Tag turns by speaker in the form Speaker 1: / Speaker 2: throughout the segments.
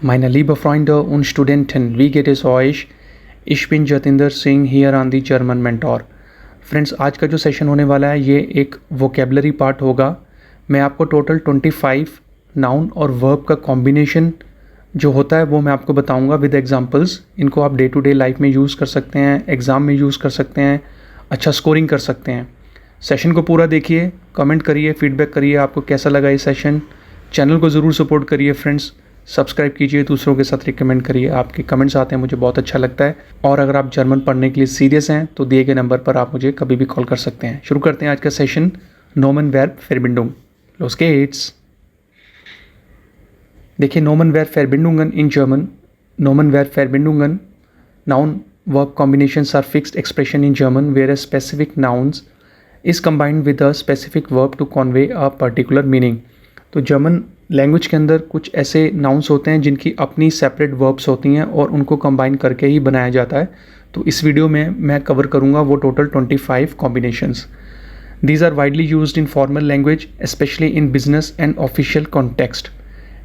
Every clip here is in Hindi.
Speaker 1: Meine liebe Freunde und Studenten, wie geht es euch? Ich bin Jatinder Singh here on the German mentor. Friends, आज का जो सेशन होने वाला है ये एक वोकेबलरी पार्ट होगा। मैं आपको टोटल 25 नाउन और वर्ब का कॉम्बिनेशन जो होता है वो मैं आपको बताऊंगा विद एग्जांपल्स। इनको आप डे टू डे लाइफ में यूज़ कर सकते हैं, एग्ज़ाम में यूज़ कर सकते हैं, अच्छा स्कोरिंग कर सकते हैं। सेशन को पूरा देखिए, कमेंट करिए, फीडबैक करिए आपको कैसा लगा ये सेशन। चैनल को ज़रूर सपोर्ट करिए फ्रेंड्स, सब्सक्राइब कीजिए, दूसरों के साथ रिकमेंड करिए। आपके कमेंट्स आते हैं, मुझे बहुत अच्छा लगता है। और अगर आप जर्मन पढ़ने के लिए सीरियस हैं तो दिए गए नंबर पर आप मुझे कभी भी कॉल कर सकते हैं। शुरू करते हैं आज का सेशन। नोमन वर्ब फेरबिंडुंग, लोस गेट्स। देखिए, नोमन वर्ब फेरबिंडुंगन इन जर्मन। नोमन वर्ब फेरबिंडुंगन, noun verb combinations are fixed expression in German where a specific nouns is combined with a specific verb to convey a particular meaning. तो जर्मन लैंग्वेज के अंदर कुछ ऐसे नाउन्स होते हैं जिनकी अपनी सेपरेट वर्ब्स होती हैं और उनको कंबाइन करके ही बनाया जाता है। तो इस वीडियो में मैं कवर करूंगा वो total 25 combinations. These are widely used in formal language, specially in business and official context.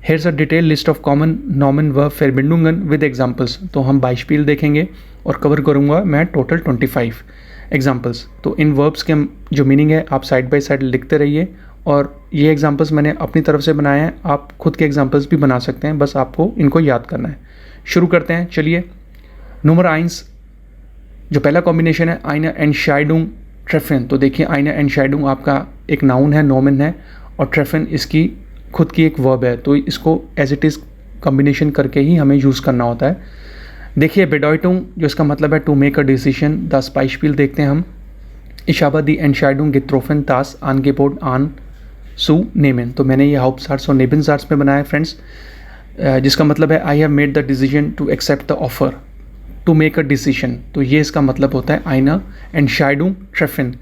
Speaker 1: Here's a detail list of common नॉमन वर्ब फेरबिंडुंगन विद एग्जाम्पल्स। तो हम बाइशपील देखेंगे और कवर करूंगा मैं टोटल 25 एग्जाम्पल्स। तो इन वर्ब्स के जो मीनिंग है आप साइड बाय साइड लिखते रहिए। और ये एग्जांपल्स मैंने अपनी तरफ से बनाए हैं, आप खुद के एग्जांपल्स भी बना सकते हैं, बस आपको इनको याद करना है। शुरू करते हैं, चलिए। नंबर 1, जो पहला कॉम्बिनेशन है आइना एंटशाइडुंग ट्रेफिन। तो देखिए, आइना एंटशाइडुंग आपका एक नाउन है, नोमेन है, और ट्रेफिन इसकी खुद की एक वर्ब है। तो इसको एज इट इज़ कॉम्बिनेशन करके ही हमें यूज़ करना होता है। देखिए, बेडॉयटुंग, जो इसका मतलब है टू मेक अ डिसीजन। द स्पाइशपील देखते हैं हम। इशाबा दी एंटशाइडुंग गेट्रोफिन तास आनगेबोर्ड आन सू नेमेन। तो मैंने ये हाउप्सार्ट्स और नेबेनसार्ट्स में बनाया है फ्रेंड्स, जिसका मतलब है I have made the decision to accept the offer to make a decision. तो ये इसका मतलब होता है आइना एंटशाइडुंग ट्रेफिन।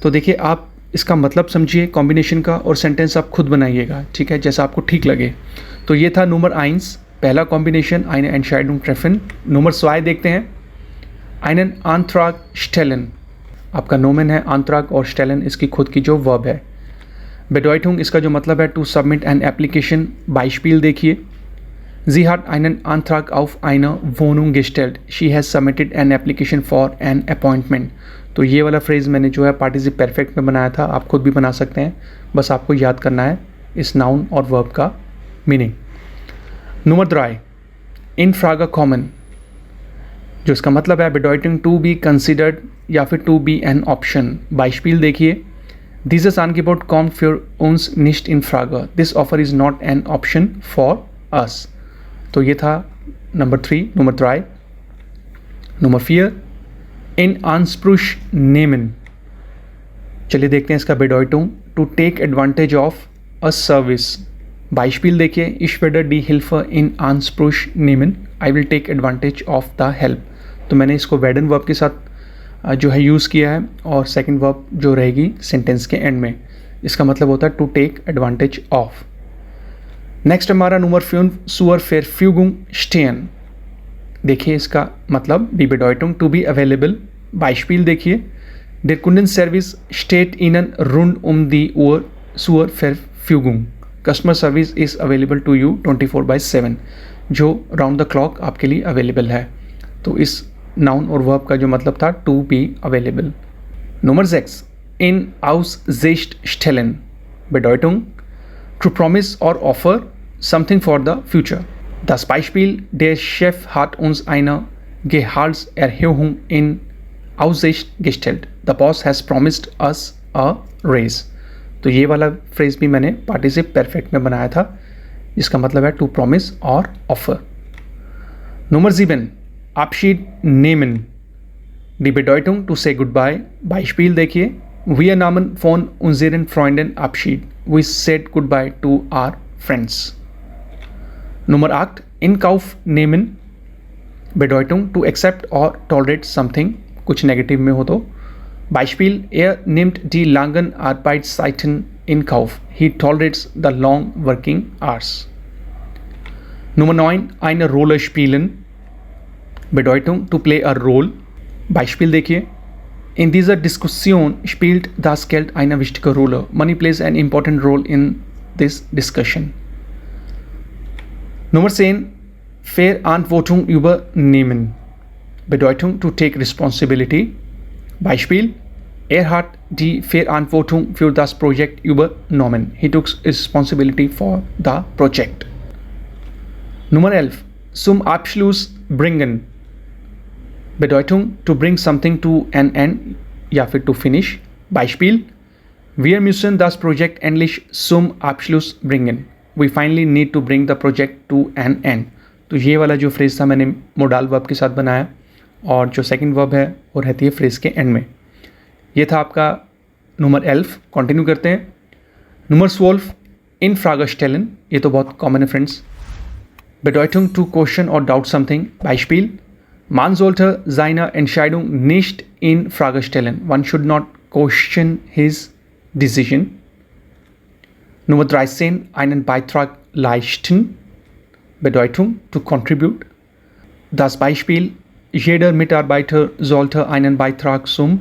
Speaker 1: तो देखिए, आप इसका मतलब समझिए कॉम्बिनेशन का और सेंटेंस आप खुद बनाइएगा, ठीक है, जैसा आपको ठीक लगे। तो ये था नंबर 1, पहला कॉम्बिनेशन आइना एंटशाइडुंग ट्रेफिन। नंबर 2 देखते हैं, आइनन आंथ्राग स्टेलन। आपका नोमेन है, आंथ्राग और स्टेलन इसकी खुद की जो वर्ब है। बेडॉयटुंग, इसका जो मतलब है टू सबमिट एन एप्लीकेशन। बाइशपील देखिए, जी hat einen Antrag auf eine Wohnung gestellt. She has submitted an application for an appointment. तो ये वाला फ्रेज मैंने जो है पार्टिसिप परफेक्ट में बनाया था, आप खुद भी बना सकते हैं, बस आपको याद करना है इस नाउन और वर्ब का मीनिंग। नंबर 3, इन फ्रागा कॉमन, जो इसका मतलब है बेडॉयटिंग टू बी कंसिडर्ड या फिर टू बी एन ऑप्शन। बाइशपील देखिए, Dieses Angebot kommt für uns nicht in Frage. This offer is not an option for us. तो ये था number 3, number 3। Number 4, in Anspruch nehmen। चलिए देखते हैं इसका बेडॉयटुंग, to take advantage of a service. बाइशपील देखिए, ich werde die Hilfe in Anspruch nehmen. I will take advantage of the help। तो मैंने इसको werden वर्ब के साथ जो है यूज़ किया है, और सेकंड वर्ब जो रहेगी सेंटेंस के एंड में, इसका मतलब होता है to take advantage of. Next हमारा नंबर 5, सुअर फेरफ्यूगुंग स्टेन। देखिए, इसका मतलब डी बेडॉयटुंग टू बी अवेलेबल। बाइशपील देखिए, देर कुंडन सर्विस स्टेट इनन रुंड दी उअर सुअर फेरफ्यूगुंग। Customer service is available to you 24/7, जो राउंड द क्लॉक आपके लिए अवेलेबल है। तो इस नाउन और वर्ब का जो मतलब था टू बी अवेलेबल। नंबर 6, इन Aussicht stellen। Bedeutung to promise और offer something for the future. Das Beispiel, der Chef hat uns eine Gehaltserhöhung in Aussicht gestellt. The boss has promised us a raise। तो ये वाला फ्रेज भी मैंने पार्टिसिप परफेक्ट में बनाया था, जिसका मतलब है टू प्रॉमिस और offer. Number 7, Abschied nehmen। Die Bedeutung to say goodbye। Beispiel देखिए, wir nahmen von unseren Freunden Abschied। We said goodbye to our friends। Nummer 8, in Kauf nehmen। Bedeutung to accept or tolerate something, कुछ नेगेटिव में हो तो। Beispiel, er nimmt die langen Arbeitszeiten in Kauf। He tolerates the long working hours। Nummer 9, eine Rolle spielen। Bedeutung to play a role। Beispiel देखिए, in dieser Diskussion spielt das Geld eine wichtige Rolle। Money plays an important role in this discussion। Nummer 10, Verantwortung übernehmen. Bedeutung to take responsibility. Beispiel: Er hat die Verantwortung für das Projekt übernommen. He took responsibility for the project. Nummer 11. Zum Abschluss bringen. Bedeutung to bring something to an end या फिर to finish. Beispiel: Wir müssen das Projekt endlich zum Abschluss bringen. We finally need to bring the project to an end. तो ये वाला जो फ्रेज था मैंने मोडाल वर्ब के साथ बनाया और जो सेकंड वर्ब है वो रहती है फ्रेज के एंड में. ये था आपका नंबर 11. कंटिन्यू करते हैं. नंबर 12. इन फ्रागस्टेलन. ये तो बहुत कॉमन है friends. Bedeutung to question or doubt something. Beispiel: Man sollte seine Entscheidung nicht in Frage stellen. One should not question his decision. Nummer 13. Einen Beitrag leisten. Bedeutung to contribute. Das Beispiel: Jeder Mitarbeiter sollte einen Beitrag zum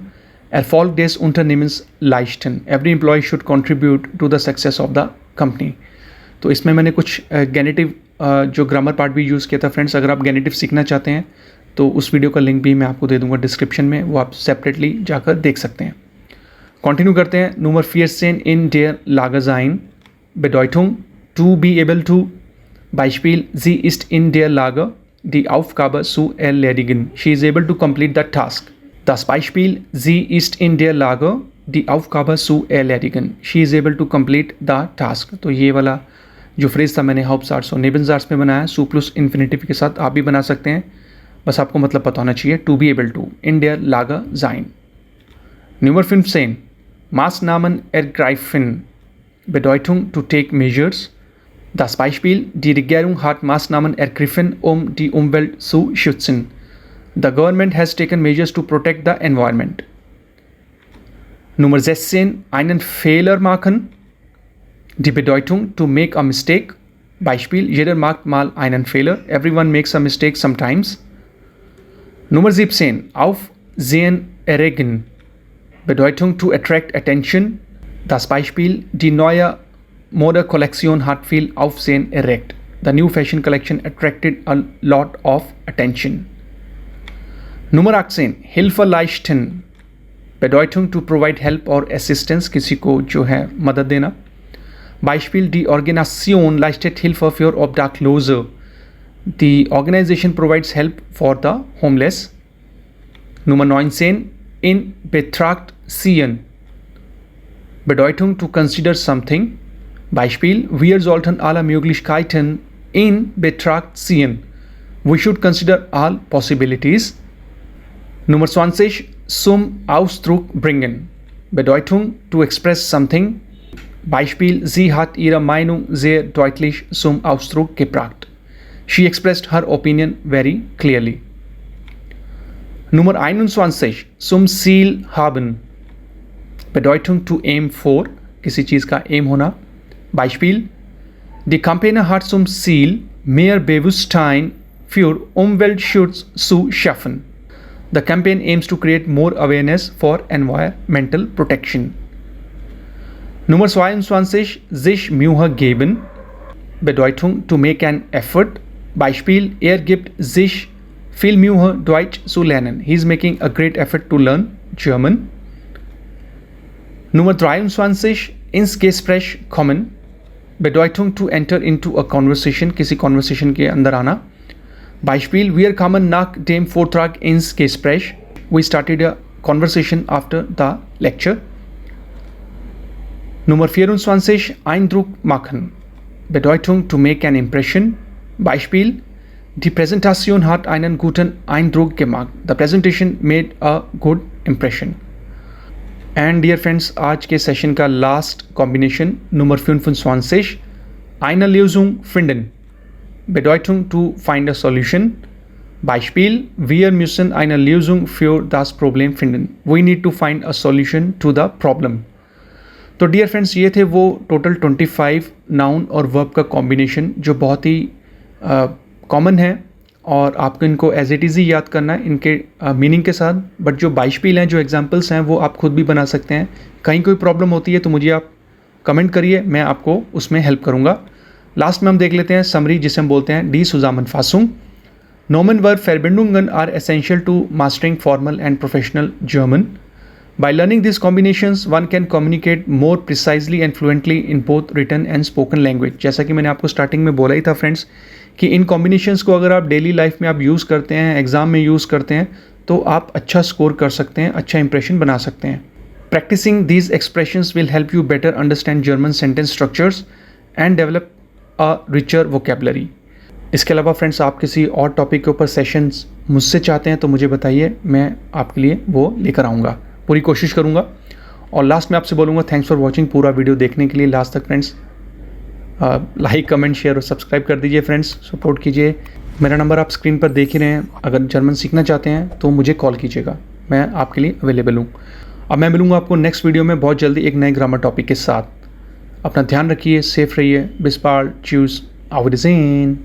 Speaker 1: Erfolg des Unternehmens leisten. Every employee should contribute to the success of the company. तो इसमें मैंने कुछ गेनेटिव जो ग्रामर पार्ट भी यूज़ किया था फ्रेंड्स. अगर आप गेनेटिव सीखना चाहते हैं तो उस वीडियो का लिंक भी मैं आपको दे दूंगा डिस्क्रिप्शन में, वो आप सेपरेटली जाकर देख सकते हैं. कंटिन्यू करते हैं. Nummer 14. In der Lage sein. Bedeutung to be able to. Beispiel: Sie ist in der Lage, die Aufgabe zu erledigen. She is able to complete the task. Das Beispiel: Sie ist in der Lage, die Aufgabe zu erledigen. She is able to complete the task. तो ये वाला जो फ्रेज था मैंने हाउप्सार्ट्स और नेबनजार्ट्स में बनाया. सू प्लस इन्फिनेटिव के साथ आप भी बना सकते हैं, बस आपको मतलब पता होना चाहिए. To be able to. इन der Lage sein. Nummer 15. Maßnahmen ergreifen. Bedeutung to take measures. Das Beispiel: Die Regierung hat Maßnahmen ergriffen, um die Umwelt zu schützen. The government has taken measures to protect the environment. Nummer 16. Einen Fehler machen. Die Bedeutung to make a mistake. Beispiel: Jeder macht mal einen Fehler. Everyone makes a mistake sometimes. Nummer 17. Aufsehen erregen. Bedeutung to attract attention. Das Beispiel: Die neue Mode-Kollektion hat viel Aufsehen erregt. The new fashion collection attracted a lot of attention. Nummer 18. Hilfe leisten. Bedeutung to provide help or assistance. किसी को जो है मदद देना. Beispiel: Die Organisation leistet Hilfe für Obdachlose. The organization provides help for the homeless. Nummer 19. In Betracht ziehen. Bedeutung to consider something. Beispiel: Wir sollten alle Möglichkeiten in Betracht ziehen. We should consider all possibilities. Nummer 20. Zum Ausdruck bringen. Bedeutung to express something. Beispiel: Sie hat ihre Meinung sehr deutlich zum Ausdruck gebracht. She expressed her opinion very clearly. Nummer 21. Zum Ziel haben. Bedeutung to aim for. किसी चीज़ का aim होना. Beispiel: Die Kampagne hat zum Ziel, mehr Bewusstsein für Umweltschutz zu schaffen. The campaign aims to create more awareness for environmental protection. Nummer 22. Sich Mühe geben. Bedeutung to make an effort. Beispiel: Er gibt sich viel Mühe, Deutsch zu lernen. He is making a great effort to learn German. Nummer 23. Ins Gespräch kommen. Bedeutung to enter into a conversation. किसी conversation के अंदर आना. Beispiel: Wir kamen nach dem Vortrag ins Gespräch. We started a conversation after the lecture. Nummer 24. Eindruck machen. Bedeutung to make an impression. Beispiel: Die Präsentation hat einen guten Eindruck gemacht. The presentation made a good impression. And dear friends, आज के सेशन का last combination number 25. Eine Lösung finden. Bedeutung to find a solution. Beispiel: Wir müssen eine Lösung für das Problem finden. We need to find a solution to the problem. तो डियर फ्रेंड्स, ये थे वो टोटल 25 नाउन और वर्ब का कॉम्बिनेशन जो बहुत ही कॉमन है और आपको इनको एज इट इज़ ही याद करना है इनके मीनिंग के साथ. बट जो बाइशपील हैं, जो एग्जांपल्स हैं, वो आप खुद भी बना सकते हैं. कहीं कोई प्रॉब्लम होती है तो मुझे आप कमेंट करिए, मैं आपको उसमें हेल्प करूँगा. लास्ट में हम देख लेते हैं समरी, जिसे हम बोलते हैं D Zusammenfassung. Nomen verb Verbindungen are essential to mastering formal and professional German. By learning these combinations, one can communicate more precisely and fluently in both written and spoken language. जैसा कि मैंने आपको स्टार्टिंग में बोला ही था फ्रेंड्स कि इन कॉम्बिनेशंस को अगर आप डेली लाइफ में आप यूज़ करते हैं, एग्ज़ाम में यूज़ करते हैं, तो आप अच्छा स्कोर कर सकते हैं, अच्छा इंप्रेशन बना सकते हैं. Practicing these expressions will help you better understand German sentence structures and develop a richer vocabulary. इसके अलावा फ्रेंड्स आप किसी और टॉपिक के ऊपर सेशंस मुझसे चाहते हैं तो मुझे बताइए, मैं आपके लिए वो लेकर आऊँगा, पूरी कोशिश करूँगा. और लास्ट में आपसे बोलूँगा थैंक्स फॉर वॉचिंग. पूरा वीडियो देखने के लिए लास्ट तक फ्रेंड्स लाइक, कमेंट, शेयर और सब्सक्राइब कर दीजिए फ्रेंड्स, सपोर्ट कीजिए. मेरा नंबर आप स्क्रीन पर देख ही रहे हैं. अगर जर्मन सीखना चाहते हैं तो मुझे कॉल कीजिएगा, मैं आपके लिए अवेलेबल हूँ. अब मैं मिलूँगा आपको नेक्स्ट वीडियो में बहुत जल्दी एक नए ग्रामर टॉपिक के साथ. अपना ध्यान रखिए, सेफ रहिए. बिस बाल्ड, चूज, auf Wiedersehen.